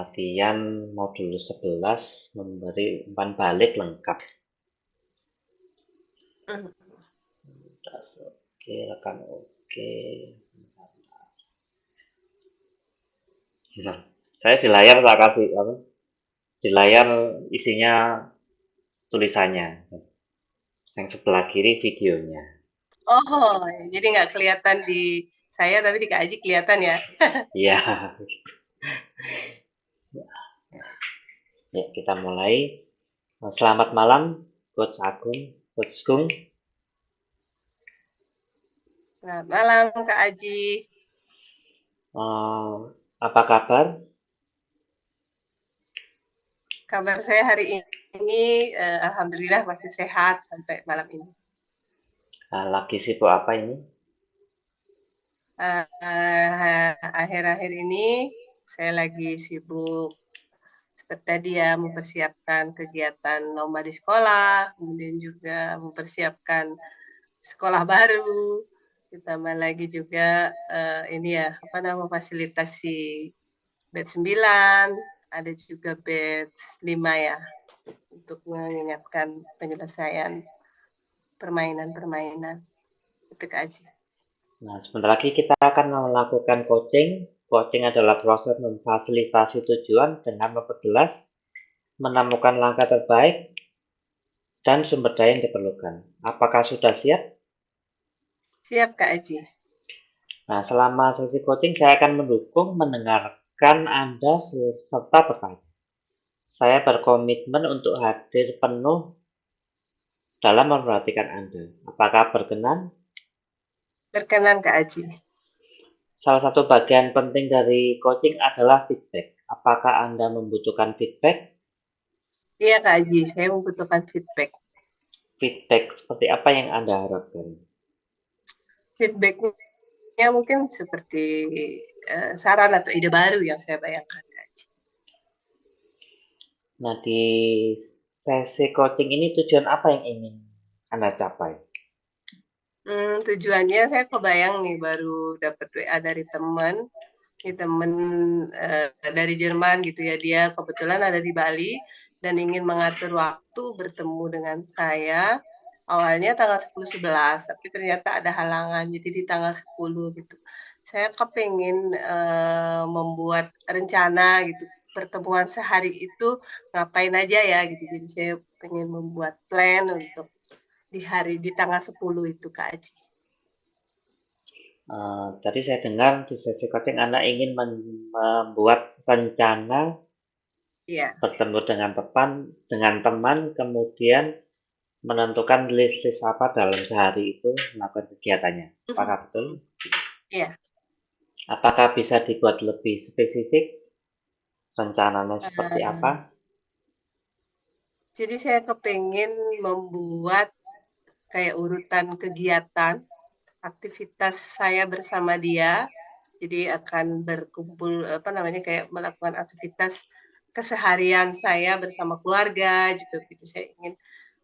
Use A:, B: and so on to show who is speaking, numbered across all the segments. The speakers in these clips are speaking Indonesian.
A: latihan modul 11 memberi umpan balik lengkap. Oke, rekan oke. Nah, saya di layar tak kasih apa? Di layar isinya tulisannya. Yang sebelah kiri videonya.
B: Oh, jadi nggak kelihatan di saya, tapi di Kak Aji kelihatan ya?
A: Iya. Ya, kita mulai. Selamat malam, Coach Agung, Coach Gung.
B: Selamat malam Kak Aji.
A: Apa kabar?
B: Kabar saya hari ini alhamdulillah masih sehat sampai malam ini.
A: Lagi sibuk apa ini?
B: Akhir-akhir ini saya lagi sibuk seperti tadi ya, mempersiapkan kegiatan lomba di sekolah, kemudian juga mempersiapkan sekolah baru, ditambah lagi juga ini ya, fasilitasi batch 9, ada juga batch 5 ya, untuk mengingatkan penyelesaian permainan-permainan. Itu Kak Aji.
A: Nah, sebentar lagi kita akan melakukan coaching. Coaching adalah proses memfasilitasi tujuan dengan memperjelas, menemukan langkah terbaik, dan sumber daya yang diperlukan. Apakah sudah siap?
B: Siap Kak Aji.
A: Nah, selama sesi coaching saya akan mendukung, mendengarkan Anda serta bertanya. Saya berkomitmen untuk hadir penuh dalam memperhatikan Anda. Apakah berkenan?
B: Berkenan Kak Aji.
A: Salah satu bagian penting dari coaching adalah feedback. Apakah Anda membutuhkan feedback?
B: Iya Kak Aji, saya membutuhkan feedback.
A: Feedback seperti apa yang Anda harapkan?
B: Feedbacknya mungkin seperti saran atau ide baru yang saya bayangkan Kak Aji.
A: Nah, di sesi coaching ini tujuan apa yang ingin Anda capai?
B: Tujuannya saya kebayang nih baru dapat WA dari teman, dari Jerman gitu ya, dia kebetulan ada di Bali dan ingin mengatur waktu bertemu dengan saya. Awalnya tanggal 10-11, tapi ternyata ada halangan, jadi di tanggal 10 gitu. Saya kepengen membuat rencana gitu, pertemuan sehari itu ngapain aja ya gitu. Jadi saya pengen membuat plan untuk di tanggal 10 itu Kak Aji.
A: Tadi saya dengar di sesi coaching Anda ingin membuat rencana
B: Iya.
A: bertemu dengan teman, kemudian menentukan list-list apa dalam sehari itu melakukan kegiatannya. Apakah betul?
B: Iya.
A: Apakah bisa dibuat lebih spesifik? Rencananya seperti apa?
B: Jadi saya kepengen membuat kayak urutan kegiatan, aktivitas saya bersama dia. Jadi akan berkumpul, kayak melakukan aktivitas keseharian saya bersama keluarga juga begitu. Saya ingin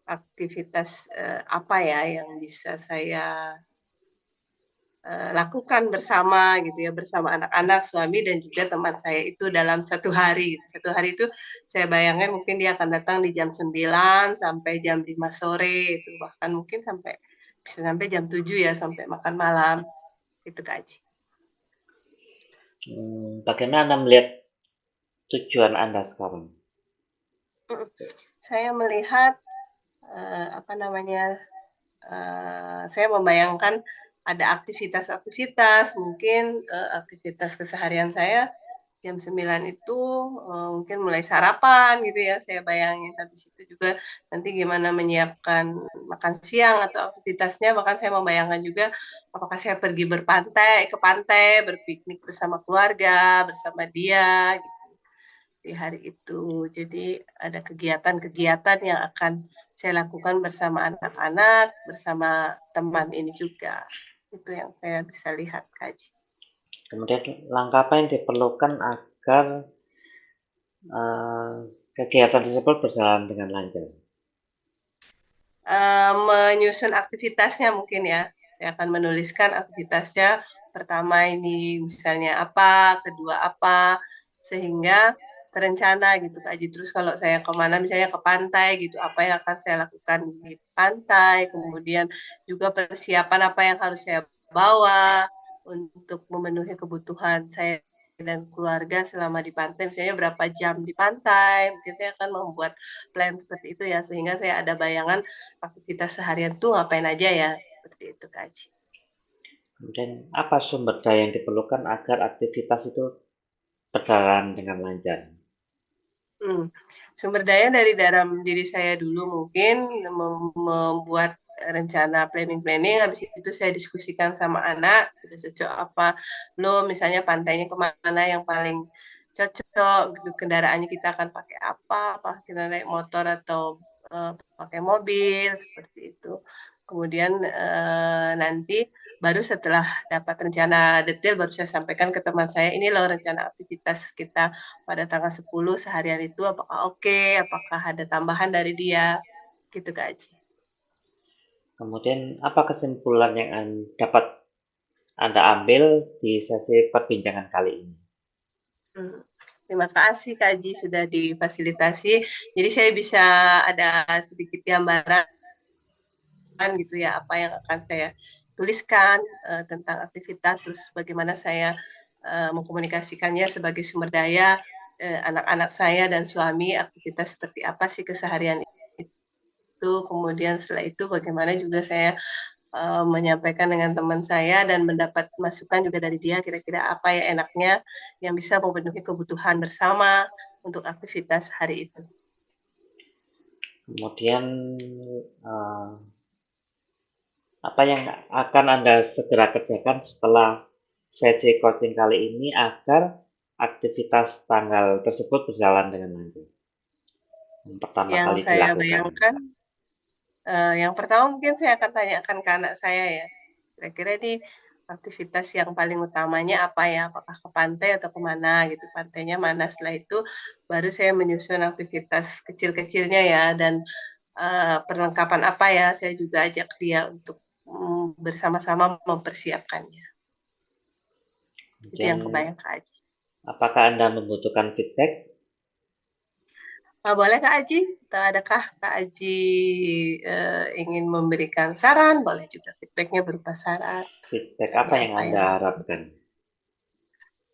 B: aktivitas apa ya yang bisa saya lakukan bersama gitu ya, bersama anak-anak, suami dan juga teman saya itu dalam satu hari. Satu hari itu saya bayangkan mungkin dia akan datang di jam 9 sampai jam 5 sore itu, bahkan mungkin bisa sampai jam 7 ya, sampai makan malam. Itu Kak Aji.
A: Bagaimana Anda melihat tujuan Anda sekarang?
B: Saya melihat saya membayangkan ada aktivitas-aktivitas, mungkin aktivitas keseharian saya jam 9 itu mungkin mulai sarapan gitu ya, saya bayangin. Habis itu juga nanti gimana menyiapkan makan siang atau aktivitasnya, bahkan saya membayangkan juga apakah saya pergi ke pantai, berpiknik bersama keluarga, bersama dia gitu di hari itu. Jadi ada kegiatan-kegiatan yang akan saya lakukan bersama anak-anak, bersama teman ini juga. Itu yang saya bisa lihat, Kak.
A: Kemudian langkah apa yang diperlukan agar kegiatan tersebut berjalan dengan lancar?
B: Menyusun aktivitasnya mungkin ya. Saya akan menuliskan aktivitasnya. Pertama ini misalnya apa, kedua apa, sehingga terencana gitu Kak Aji. Terus kalau saya kemana misalnya ke pantai gitu, apa yang akan saya lakukan di pantai, kemudian juga persiapan apa yang harus saya bawa untuk memenuhi kebutuhan saya dan keluarga selama di pantai, misalnya berapa jam di pantai, mungkin saya akan membuat plan seperti itu ya, sehingga saya ada bayangan aktivitas seharian tuh ngapain aja ya, seperti itu Kak Aji.
A: Kemudian apa sumber daya yang diperlukan agar aktivitas itu berjalan dengan lancar?
B: Sumber daya dari dalam diri saya dulu mungkin membuat rencana planning-planning, habis itu saya diskusikan sama anak, udah cocok apa, belum misalnya pantainya kemana yang paling cocok, gitu, kendaraannya kita akan pakai apa kita naik motor atau pakai mobil, seperti itu. Kemudian nanti baru setelah dapat rencana detail, baru saya sampaikan ke teman saya, ini loh rencana aktivitas kita pada tanggal 10 seharian itu apakah oke, apakah ada tambahan dari dia, gitu Kak Aji.
A: Kemudian apa kesimpulan yang dapat Anda ambil di sesi perbincangan kali ini?
B: Terima kasih Kak Aji sudah difasilitasi. Jadi saya bisa ada sedikit gambaran gitu ya, apa yang akan saya tuliskan tentang aktivitas, terus bagaimana saya mengkomunikasikannya sebagai sumber daya anak-anak saya dan suami, aktivitas seperti apa sih keseharian itu, kemudian setelah itu bagaimana juga saya menyampaikan dengan teman saya dan mendapat masukan juga dari dia kira-kira apa ya enaknya yang bisa memenuhi kebutuhan bersama untuk aktivitas hari itu.
A: Kemudian apa yang akan Anda segera kerjakan setelah sesi coaching kali ini agar aktivitas tanggal tersebut berjalan dengan lancar? Yang pertama
B: Yang
A: kali
B: saya
A: dilakukan.
B: bayangkan, yang pertama mungkin saya akan tanyakan ke anak saya ya, kira-kira ini aktivitas yang paling utamanya apa ya, apakah ke pantai atau kemana gitu, pantainya mana, setelah itu baru saya menyusun aktivitas kecil-kecilnya ya, dan perlengkapan apa ya, saya juga ajak dia untuk bersama-sama mempersiapkannya. Itu
A: Kemudian
B: yang kebayang Kak Aji.
A: apakah Anda membutuhkan feedback?
B: Boleh Kak Aji, atau adakah Kak Aji ingin memberikan saran? Boleh juga feedbacknya berupa saran.
A: Feedback apa
B: Misalnya
A: yang
B: apa
A: Anda
B: yang
A: harapkan?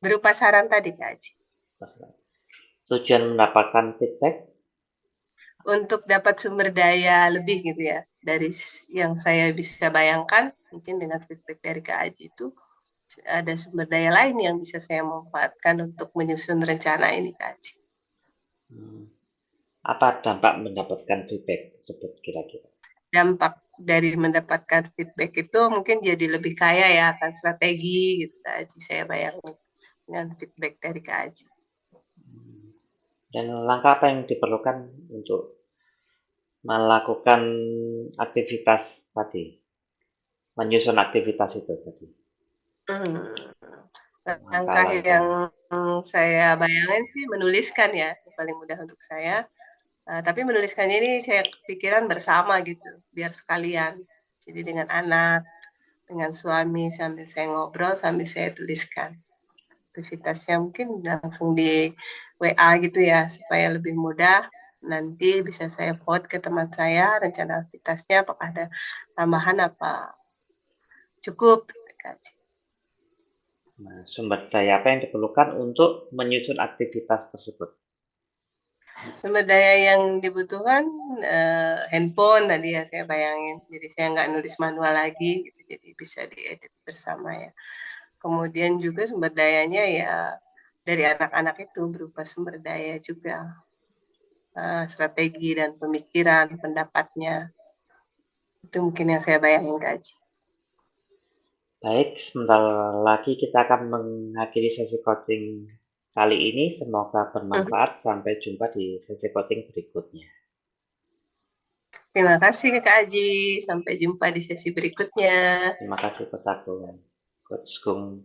B: berupa saran tadi Kak Aji.
A: Tujuan mendapatkan feedback?
B: Untuk dapat sumber daya lebih gitu ya, dari yang saya bisa bayangkan, mungkin dengan feedback dari Kak Aji itu, ada sumber daya lain yang bisa saya manfaatkan untuk menyusun rencana ini Kak Aji.
A: Apa dampak mendapatkan feedback tersebut kira-kira?
B: Dampak dari mendapatkan feedback itu mungkin jadi lebih kaya ya akan strategi gitu Kak Aji, saya bayangin dengan feedback dari Kak Aji.
A: Dan langkah apa yang diperlukan untuk melakukan aktivitas tadi, menyusun aktivitas itu tadi?
B: Langkah
A: Langkah-langkah.
B: yang saya bayangin sih menuliskan ya, yang paling mudah untuk saya. Tapi menuliskannya ini saya pikiran bersama gitu, biar sekalian. Jadi dengan anak, dengan suami, sambil saya ngobrol, sambil saya tuliskan. Aktivitasnya mungkin langsung di WA gitu ya, supaya lebih mudah. Nanti bisa saya forward ke teman saya, rencana aktivitasnya apakah ada tambahan apa cukup.
A: Nah, sumber daya apa yang diperlukan untuk menyusun aktivitas tersebut?
B: Sumber daya yang dibutuhkan handphone tadi ya saya bayangin. Jadi saya nggak nulis manual lagi gitu, jadi bisa diedit bersama ya. Kemudian juga sumber dayanya ya dari anak-anak itu berupa sumber daya juga. Strategi dan pemikiran, pendapatnya. Itu mungkin yang saya bayangin Kak Aji.
A: Baik, sebentar lagi kita akan mengakhiri sesi coaching kali ini. Semoga bermanfaat. Sampai jumpa di sesi coaching berikutnya.
B: Terima kasih Kak Aji. Sampai jumpa di sesi berikutnya.
A: Terima kasih Coach Agung. Coach Gung.